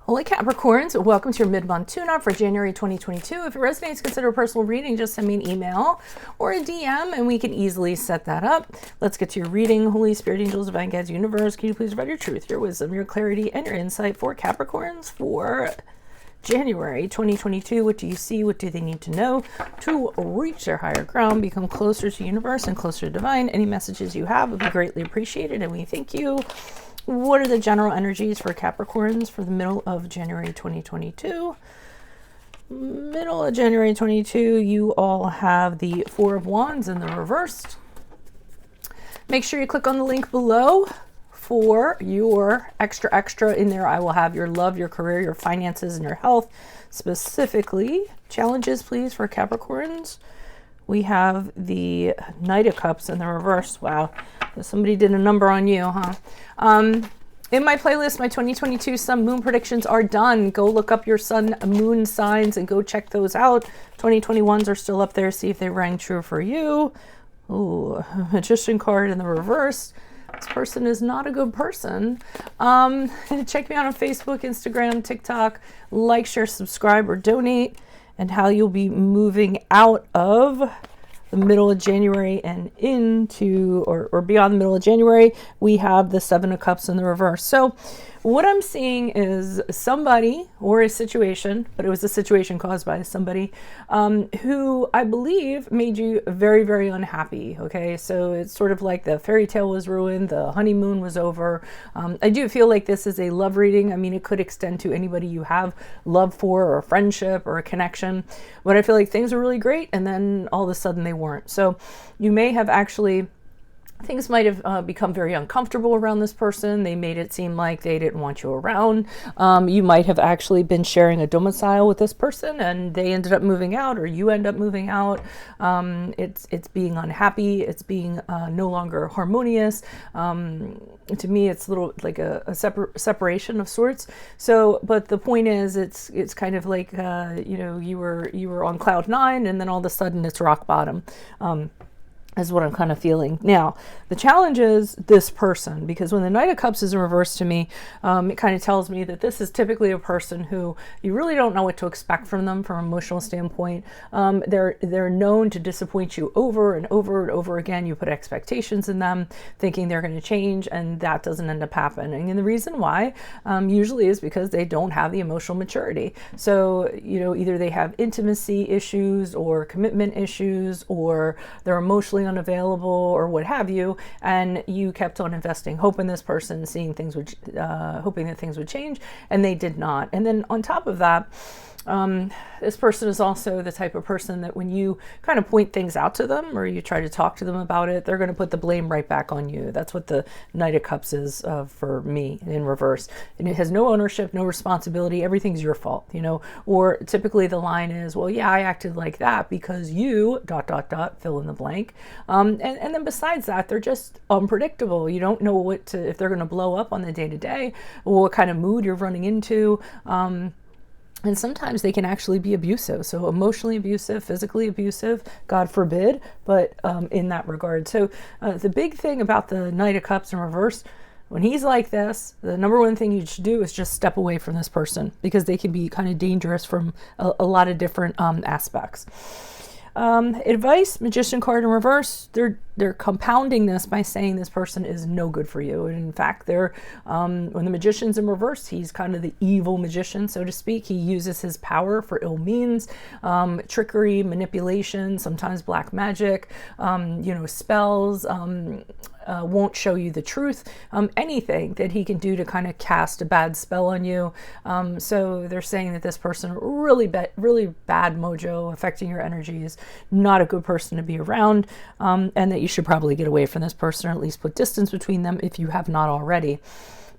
Holy Capricorns, welcome to your mid-month tune-up for January 2022. If it resonates, consider a personal reading. Just send me an email or a DM and we can easily set that up. Let's get to your reading. Holy Spirit, angels, divine guides, universe, can you please provide your truth, your wisdom, your clarity, and your insight for Capricorns for January 2022. What do you see? What do they need to know to reach their higher ground, become closer to universe and closer to divine? Any messages you have would be greatly appreciated and we thank you. What are the general energies for Capricorns for the middle of January 2022? Middle of January 22, you all have the Four of Wands in the reversed. Make sure you click on the link below for your extra in there. I will have your love, your career, your finances, and your health. Specifically, challenges, please, for Capricorns. We have the Knight of Cups in the reverse. Wow, somebody did a number on you, huh? In my playlist, my 2022 Sun Moon predictions are done. Go look up your Sun Moon signs and go check those out. 2021s are still up there. See if they rang true for you. Ooh, Magician card in the reverse. This person is not a good person. Check me out on Facebook, Instagram, TikTok. Like, share, subscribe, or donate. And how you'll be moving out of the middle of January and into or beyond the middle of January. We have the Seven of Cups in the reverse. So what I'm seeing is somebody or a situation, but it was a situation caused by somebody who I believe made you very, very unhappy. Okay, so it's sort of like the fairy tale was ruined, the honeymoon was over. I do feel like this is a love reading. I mean, it could extend to anybody you have love for or a friendship or a connection, but I feel like things are really great and then all of a sudden they weren't. So you may have actually things might have become very uncomfortable around this person. They made it seem like they didn't want you around. You might have actually been sharing a domicile with this person and they ended up moving out or you end up moving out. It's being unhappy. It's being no longer harmonious. To me, it's a little like a separation of sorts. So, but the point is, it's kind of like, you were on cloud nine and then all of a sudden it's rock bottom. Is what I'm kind of feeling. Now, the challenge is this person, because when the Knight of Cups is in reverse to me, it kind of tells me that this is typically a person who you really don't know what to expect from them from an emotional standpoint. They're known to disappoint you over and over and over again. You put expectations in them, thinking they're going to change, and that doesn't end up happening. And the reason why usually is because they don't have the emotional maturity. So, either they have intimacy issues or commitment issues, or they're emotionally unavailable or what have you, and you kept on investing hope in this person, seeing things would hoping that things would change, and they did not. And then on top of that, this person is also the type of person that when you kind of point things out to them or you try to talk to them about it, they're going to put the blame right back on you. That's what the Knight of Cups is for me in reverse. And it has no ownership, no responsibility. Everything's your fault, or typically the line is, well, yeah, I acted like that because you ... fill in the blank. And then besides that, they're just unpredictable. You don't know if they're going to blow up on the day to day, or what kind of mood you're running into. And sometimes they can actually be abusive. So emotionally abusive, physically abusive, God forbid, but in that regard. So the big thing about the Knight of Cups in reverse, when he's like this, the number one thing you should do is just step away from this person, because they can be kind of dangerous from a lot of different aspects. Advice, Magician card in reverse, they're compounding this by saying this person is no good for you. And in fact, when the Magician's in reverse, he's kind of the evil magician, so to speak. He uses his power for ill means, trickery, manipulation, sometimes black magic, spells, won't show you the truth, anything that he can do to kind of cast a bad spell on you. So they're saying that this person really bad mojo, affecting your energies, not a good person to be around, and that you should probably get away from this person, or at least put distance between them if you have not already.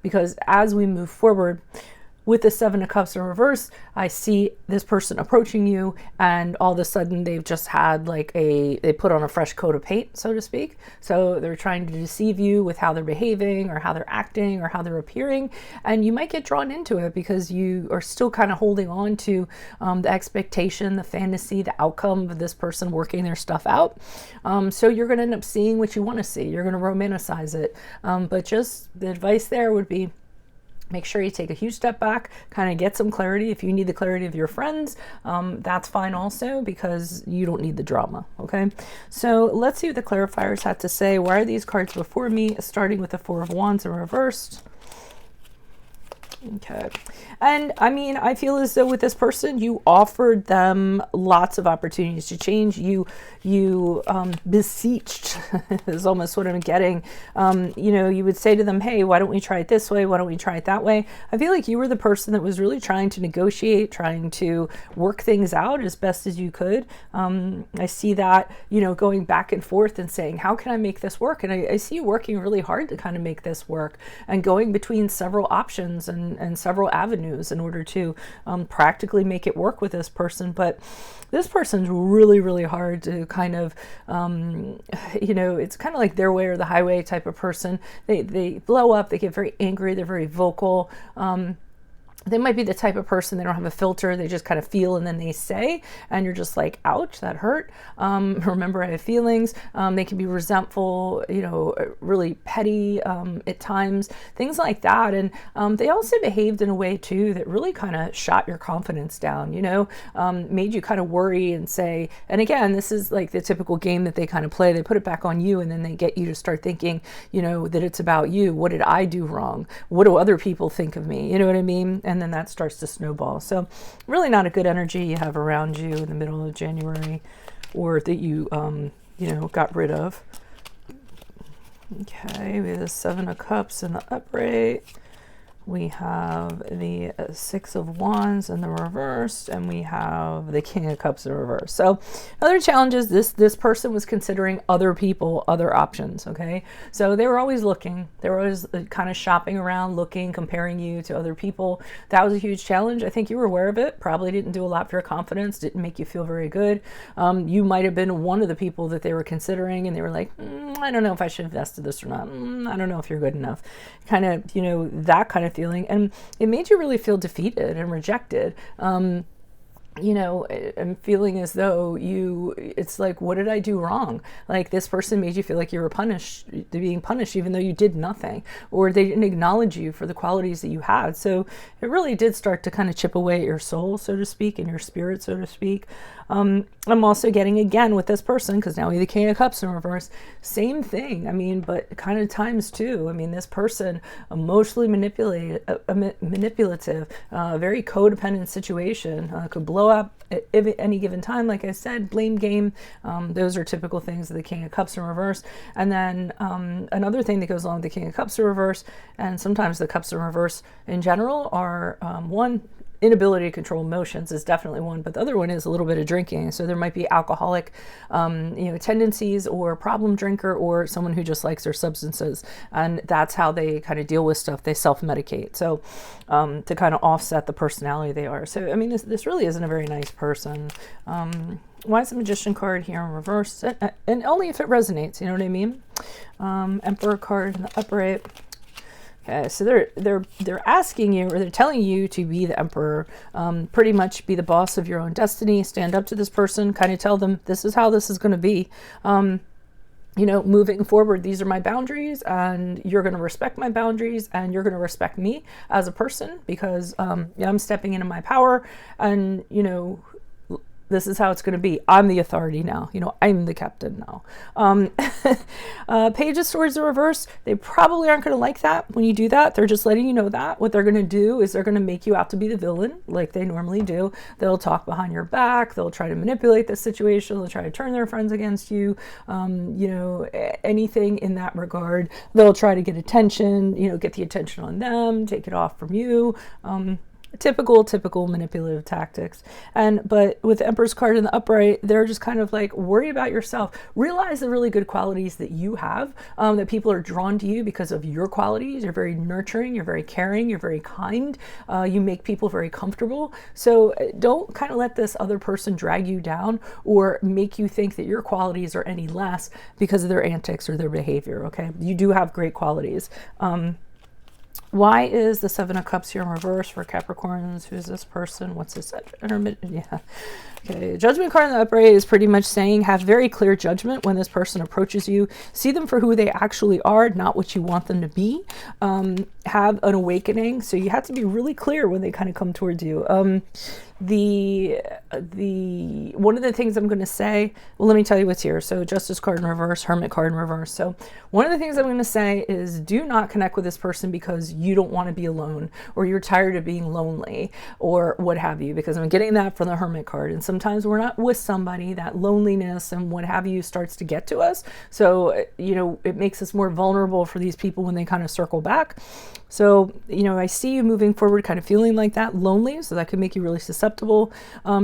Because as we move forward, with the Seven of Cups in reverse, I see this person approaching you and all of a sudden they've just had they put on a fresh coat of paint, so to speak. So they're trying to deceive you with how they're behaving or how they're acting or how they're appearing. And you might get drawn into it because you are still kind of holding on to the expectation, the fantasy, the outcome of this person working their stuff out. So you're going to end up seeing what you want to see. You're going to romanticize it. But just the advice there would be, Make sure you take a huge step back, kind of get some clarity. If you need the clarity of your friends, that's fine also, because you don't need the drama, okay? So let's see what the clarifiers had to say. Why are these cards before me, starting with the Four of Wands in reversed? Okay. And I mean, I feel as though with this person, you offered them lots of opportunities to change. You beseeched is almost what I'm getting. You know, you would say to them, hey, why don't we try it this way? Why don't we try it that way? I feel like you were the person that was really trying to negotiate, trying to work things out as best as you could. I see that, you know, going back and forth and saying, how can I make this work? And I see you working really hard to kind of make this work and going between several options and several avenues in order to practically make it work with this person. But this person's really, really hard to kind of, you know, it's kind of like their way or the highway type of person. They blow up, they get very angry, they're very vocal. They might be the type of person, they don't have a filter, they just kind of feel and then they say, and you're just like, ouch, that hurt. Remember, I have feelings. They can be resentful, you know, really petty at times, things like that. And they also behaved in a way too that really kind of shot your confidence down, you know, made you kind of worry and say, and again, this is like the typical game that they kind of play. They put it back on you and then they get you to start thinking, you know, that it's about you. What did I do wrong? What do other people think of me? You know what I mean? And then that starts to snowball. So really not a good energy you have around you in the middle of January, or that you, you know, got rid of. Okay, we have the Seven of Cups in the upright. We have the Six of Wands in the reverse, and we have the King of Cups in reverse. So other challenges, this person was considering other people, other options, okay? So they were always looking. They were always kind of shopping around, looking, comparing you to other people. That was a huge challenge. I think you were aware of it. Probably didn't do a lot for your confidence, didn't make you feel very good. You might have been one of the people that they were considering, and they were like, I don't know if I should invest in this or not. I don't know if you're good enough. Kind of, you know, that kind of feeling. And it made you really feel defeated and rejected. You know, I'm feeling as though it's like, what did I do wrong? Like, this person made you feel like you were being punished, even though you did nothing, or they didn't acknowledge you for the qualities that you had. So it really did start to kind of chip away at your soul, so to speak, and your spirit, so to speak. I'm also getting, again, with this person, because now we have the King of Cups in reverse, same thing. I mean, but kind of times two. I mean, this person, emotionally manipulative, very codependent situation, could blow up at any given time. Like I said, blame game. Those are typical things of the King of Cups in reverse. And then another thing that goes along with the King of Cups in reverse, and sometimes the Cups in reverse in general, are one, inability to control emotions is definitely one, but the other one is a little bit of drinking. So there might be alcoholic, you know, tendencies, or problem drinker, or someone who just likes their substances, and that's how they kind of deal with stuff. They self-medicate, so to kind of offset the personality they are. So I mean, this really isn't a very nice person. Why is the Magician card here in reverse? And only if it resonates, you know what I mean? Emperor card in the upright. Okay, so they're asking you, or they're telling you to be the emperor, pretty much be the boss of your own destiny, stand up to this person, kind of tell them this is how this is going to be. You know, moving forward, these are my boundaries, and you're going to respect my boundaries, and you're going to respect me as a person, because I'm stepping into my power, and, you know, this is how it's going to be. I'm the authority now. You know, I'm the captain now. Page of Swords in reverse. They probably aren't going to like that when you do that. They're just letting you know that. What they're going to do is they're going to make you out to be the villain, like they normally do. They'll talk behind your back. They'll try to manipulate the situation. They'll try to turn their friends against you. You know, anything in that regard. They'll try to get attention, you know, get the attention on them, take it off from you. Typical manipulative tactics. But with the Emperor's card in the upright, they're just kind of like, worry about yourself. Realize the really good qualities that you have, that people are drawn to you because of your qualities. You're very nurturing, you're very caring, you're very kind, you make people very comfortable. So don't kind of let this other person drag you down or make you think that your qualities are any less because of their antics or their behavior, okay? You do have great qualities. Why is the Seven of Cups here in reverse for Capricorns? Who's this person? What's this? Intermittent? Yeah. Okay. Judgment card in the upright is pretty much saying have very clear judgment when this person approaches you. See them for who they actually are, not what you want them to be. Have an awakening. So you have to be really clear when they kind of come towards you. One of the things I'm going to say, well, let me tell you what's here. So Justice card in reverse, Hermit card in reverse. So one of the things I'm going to say is do not connect with this person because you don't want to be alone, or you're tired of being lonely, or what have you, because I'm getting that from the Hermit card. And sometimes we're not with somebody, that loneliness and what have you starts to get to us. So, you know, it makes us more vulnerable for these people when they kind of circle back. So, you know, I see you moving forward kind of feeling like that, lonely, so that could make you really susceptible.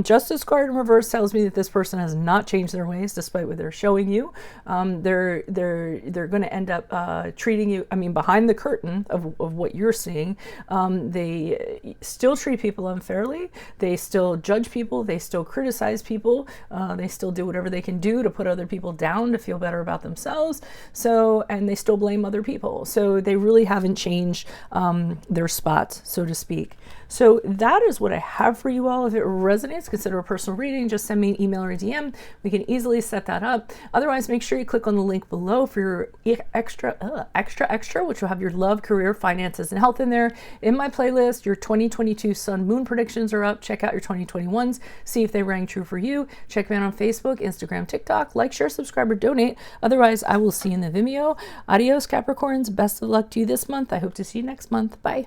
Justice card in reverse tells me that this person has not changed their ways despite what they're showing you. They're going to end up treating you, I mean, behind the curtain of what you're seeing. They still treat people unfairly. They still judge people. They still criticize people. They still do whatever they can do to put other people down to feel better about themselves. So, and they still blame other people. So they really haven't changed their spots, so to speak. So that is what I have for you all. If it resonates, consider a personal reading. Just send me an email or a DM. We can easily set that up. Otherwise, make sure you click on the link below for your extra, which will have your love, career, finances, and health in there. In my playlist, your 2022 Sun Moon predictions are up. Check out your 2021s. See if they rang true for you. Check me out on Facebook, Instagram, TikTok. Like, share, subscribe, or donate. Otherwise, I will see you in the Vimeo. Adios, Capricorns. Best of luck to you this month. I hope to see you next month. Bye.